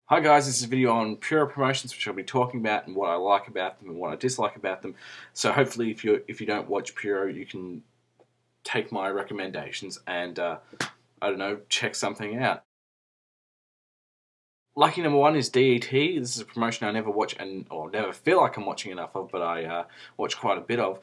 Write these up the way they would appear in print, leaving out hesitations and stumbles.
Hi guys, this is a video on Puro Promotions, which I'll be talking about and what I like about them and what I dislike about them. So hopefully if you don't watch Puro, you can take my recommendations and, I don't know, check something out. Lucky number one is DET. This is a promotion I never watch or never feel like I'm watching enough of, but I watch quite a bit of.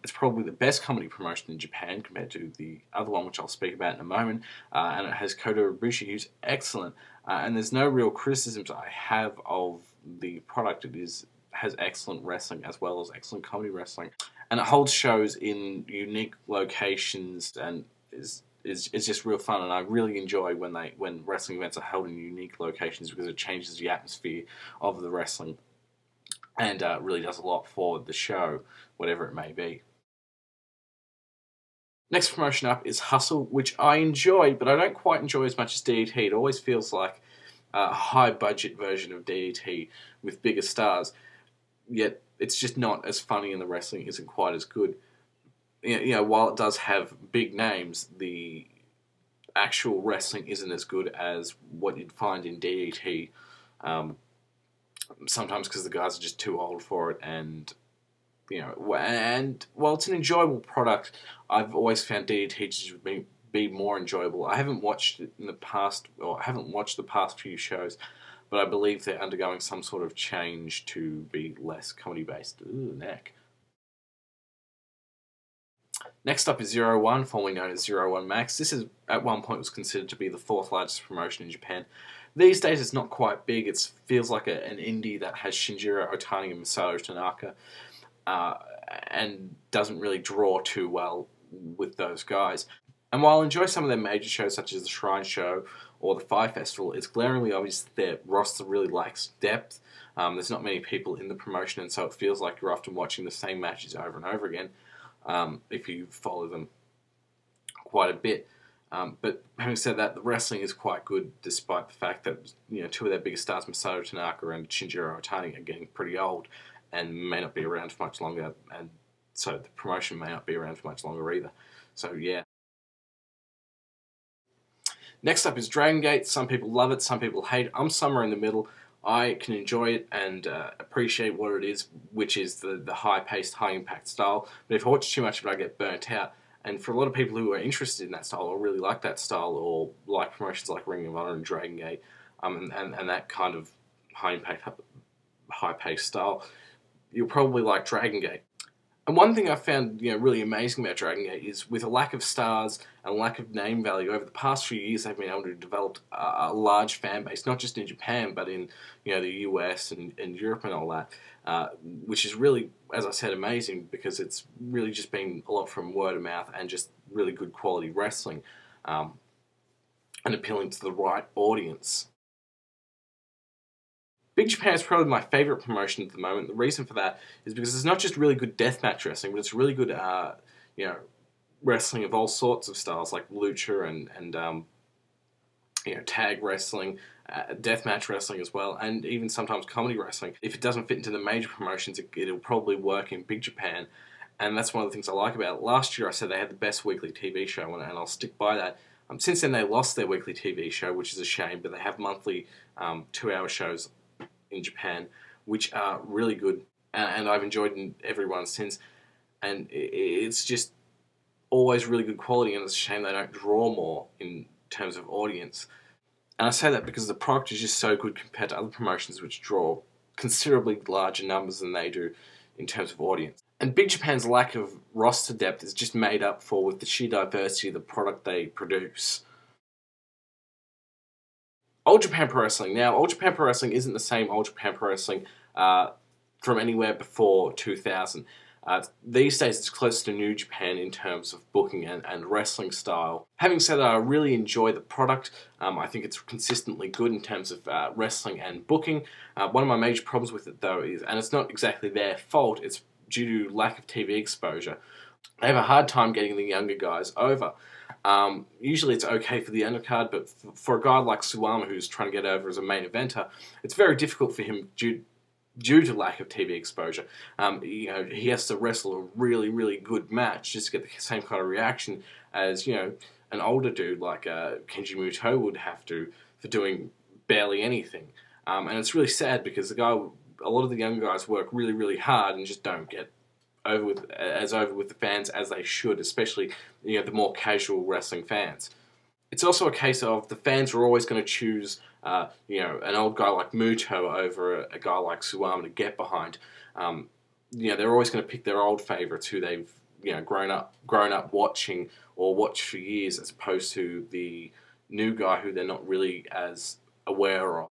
It's probably the best comedy promotion in Japan compared to the other one, which I'll speak about in a moment. And it has Kota Ibushi, who's excellent. And there's no real criticisms I have of the product. Has excellent wrestling as well as excellent comedy wrestling, and it holds shows in unique locations and is just real fun. And I really enjoy when wrestling events are held in unique locations because it changes the atmosphere of the wrestling and really does a lot for the show, whatever it may be. Next promotion up is Hustle, which I enjoy, but I don't quite enjoy as much as DDT. It always feels like a high-budget version of DDT with bigger stars, yet it's just not as funny and the wrestling isn't quite as good. While it does have big names, the actual wrestling isn't as good as what you'd find in DDT. Sometimes because the guys are just too old for it, and while it's an enjoyable product, I've always found DDT to be more enjoyable. I haven't watched it in the past, or I haven't watched the past few shows, but I believe they're undergoing some sort of change to be less comedy-based. Ooh, neck. Next up is 01, formerly known as 01 Max. This is at one point was considered to be the fourth largest promotion in Japan. These days it's not quite big. It feels like an indie that has Shinjiro Otani and Masato Tanaka, and doesn't really draw too well with those guys. And while I enjoy some of their major shows such as the Shrine Show or the Fire Festival, it's glaringly obvious that their roster really lacks depth. There's not many people in the promotion, and so it feels like you're often watching the same matches over and over again if you follow them quite a bit. But having said that, the wrestling is quite good, despite the fact that two of their biggest stars, Masato Tanaka and Shinjiro Otani, are getting pretty old and may not be around for much longer, and so the promotion may not be around for much longer either. So yeah. Next up is Dragon Gate. Some people love it, some people hate it. I'm somewhere in the middle. I can enjoy it and appreciate what it is, which is the high-paced, high-impact style. But if I watch too much of it, I get burnt out. And for a lot of people who are interested in that style or really like that style or like promotions like Ring of Honor and Dragon Gate and that kind of high-impact, high-paced style, you'll probably like Dragon Gate. And one thing I found really amazing about Dragon Gate is with a lack of stars and a lack of name value, over the past few years they've been able to develop a large fan base, not just in Japan but in the US and Europe and all that, which is really, as I said, amazing because it's really just been a lot from word of mouth and just really good quality wrestling and appealing to the right audience. Big Japan is probably my favourite promotion at the moment. The reason for that is because it's not just really good deathmatch wrestling, but it's really good, wrestling of all sorts of styles, like lucha and tag wrestling, deathmatch wrestling as well, and even sometimes comedy wrestling. If it doesn't fit into the major promotions, it'll probably work in Big Japan, and that's one of the things I like about it. Last year I said they had the best weekly TV show, and I'll stick by that. Since then they lost their weekly TV show, which is a shame, but they have monthly 2-hour shows in Japan, which are really good, and I've enjoyed every one since, and it's just always really good quality, and it's a shame they don't draw more in terms of audience. And I say that because the product is just so good compared to other promotions which draw considerably larger numbers than they do in terms of audience. And Big Japan's lack of roster depth is just made up for with the sheer diversity of the product they produce. Old Japan Pro Wrestling. Now, Old Japan Pro Wrestling isn't the same Old Japan Pro Wrestling from anywhere before 2000. These days, it's close to New Japan in terms of booking and wrestling style. Having said that, I really enjoy the product. I think it's consistently good in terms of wrestling and booking. One of my major problems with it, though, is, and it's not exactly their fault, it's due to lack of TV exposure. They have a hard time getting the younger guys over. Usually it's okay for the undercard, but for a guy like Suwama who's trying to get over as a main eventer, it's very difficult for him due to lack of TV exposure. He has to wrestle a really, really good match just to get the same kind of reaction as, an older dude like Kenji Muto would have to for doing barely anything. And it's really sad because a lot of the young guys work really, really hard and just don't get over with the fans as they should, especially the more casual wrestling fans. It's also a case of the fans are always going to choose an old guy like Muto over a guy like Suwama to get behind. They're always going to pick their old favourites who they've grown up watching or watched for years, as opposed to the new guy who they're not really as aware of.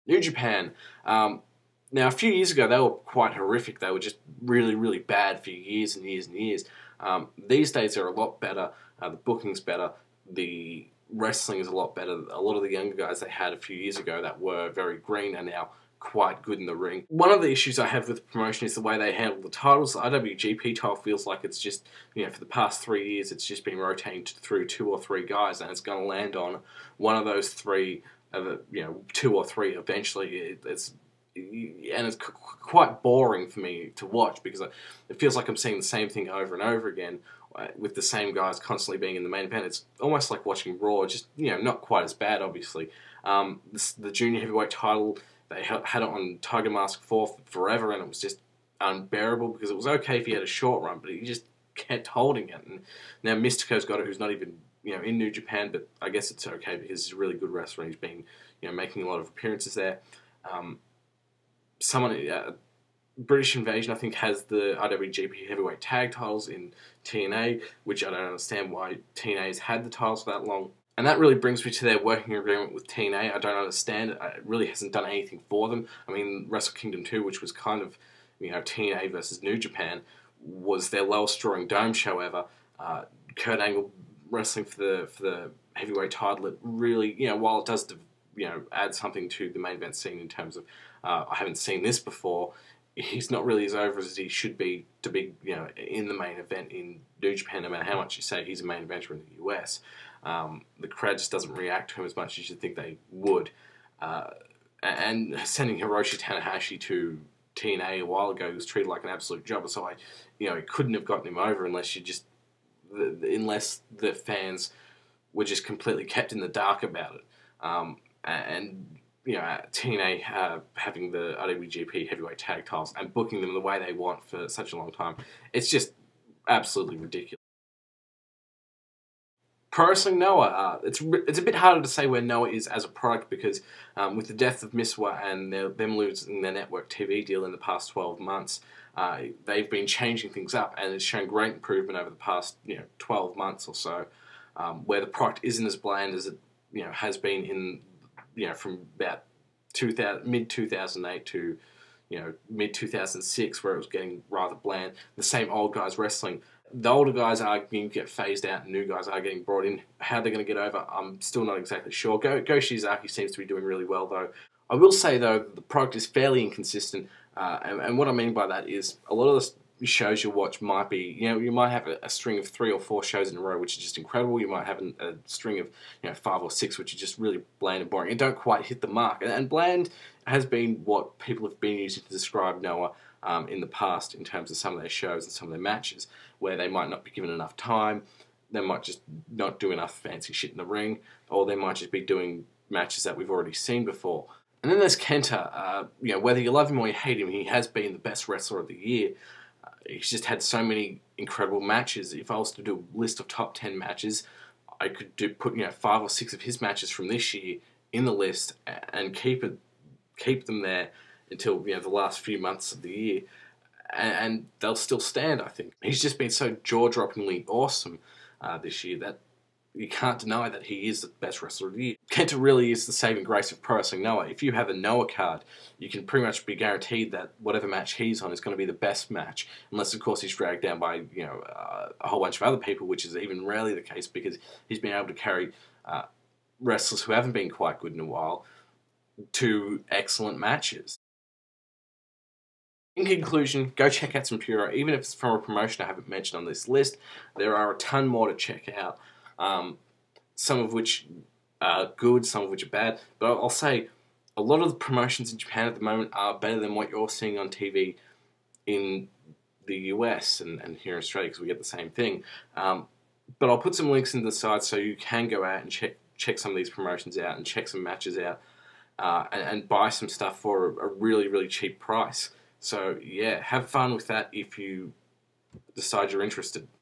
New Japan. Now, a few years ago, they were quite horrific. They were just really, really bad for years and years and years. These days, they're a lot better. The booking's better. The wrestling is a lot better. A lot of the younger guys they had a few years ago that were very green are now quite good in the ring. One of the issues I have with the promotion is the way they handle the titles. The IWGP title feels like it's just, for the past 3 years, it's just been rotating through 2 or 3 guys, and it's going to land on one of those 3, 2 or 3 eventually. It's quite boring for me to watch because it feels like I'm seeing the same thing over and over again with the same guys constantly being in the main event. It's almost like watching Raw, just not quite as bad, obviously. The junior heavyweight title, they had it on Tiger Mask 4 forever, and it was just unbearable because it was okay if he had a short run, but he just kept holding it. And now Mystico's got it, who's not even in New Japan, but I guess it's okay because he's a really good wrestler and he's been making a lot of appearances there. British Invasion, I think, has the IWGP Heavyweight Tag titles in TNA, which I don't understand why TNA has had the titles for that long. And that really brings me to their working agreement with TNA. I don't understand it. It really hasn't done anything for them. I mean, Wrestle Kingdom 2, which was kind of, TNA versus New Japan, was their lowest drawing dome show ever. Kurt Angle wrestling for the heavyweight title, it really, while it does, add something to the main event scene in terms of, I haven't seen this before, he's not really as over as he should be to be, in the main event in New Japan, no matter how much you say he's a main eventer in the US. The crowd just doesn't react to him as much as you'd think they would. And sending Hiroshi Tanahashi to TNA a while ago, he was treated like an absolute jobber, so he couldn't have gotten him over unless the fans were just completely kept in the dark about it. TNA having the IWGP Heavyweight Tag titles and booking them the way they want for such a long time, it's just absolutely ridiculous. Pro Wrestling Noah, it's a bit harder to say where Noah is as a product because with the death of Miswa and them losing their network TV deal in the past 12 months, they've been changing things up, and it's shown great improvement over the past 12 months or so, where the product isn't as bland as it has been in from about mid 2008 to mid 2006, where it was getting rather bland. The same old guys wrestling. The older guys are going to get phased out, and new guys are getting brought in. How they're going to get over, I'm still not exactly sure. Go Shizaki seems to be doing really well, though. I will say, though, the product is fairly inconsistent, and what I mean by that is a lot of the shows you'll watch might be, you might have a string of 3 or 4 shows in a row, which is just incredible. You might have a string of 5 or 6, which are just really bland and boring and don't quite hit the mark. And bland has been what people have been using to describe Noah in the past in terms of some of their shows and some of their matches, where they might not be given enough time, they might just not do enough fancy shit in the ring, or they might just be doing matches that we've already seen before. And then there's Kenta. Whether you love him or you hate him, he has been the best wrestler of the year. He's just had so many incredible matches. If I was to do a list of top 10 matches, I could put 5 or 6 of his matches from this year in the list and keep them there until the last few months of the year, and they'll still stand. I think he's just been so jaw-droppingly awesome this year that you can't deny that he is the best wrestler of the year. Kenta really is the saving grace of Pro Wrestling Noah. If you have a Noah card, you can pretty much be guaranteed that whatever match he's on is going to be the best match, unless of course he's dragged down by a whole bunch of other people, which is even rarely the case because he's been able to carry wrestlers who haven't been quite good in a while to excellent matches. In conclusion, go check out some Puro. Even if it's from a promotion I haven't mentioned on this list, there are a ton more to check out. Some of which are good, some of which are bad. But I'll say a lot of the promotions in Japan at the moment are better than what you're seeing on TV in the US and here in Australia, because we get the same thing. But I'll put some links in the side so you can go out and check some of these promotions out and check some matches out. and buy some stuff for a really, really cheap price. So yeah, have fun with that if you decide you're interested.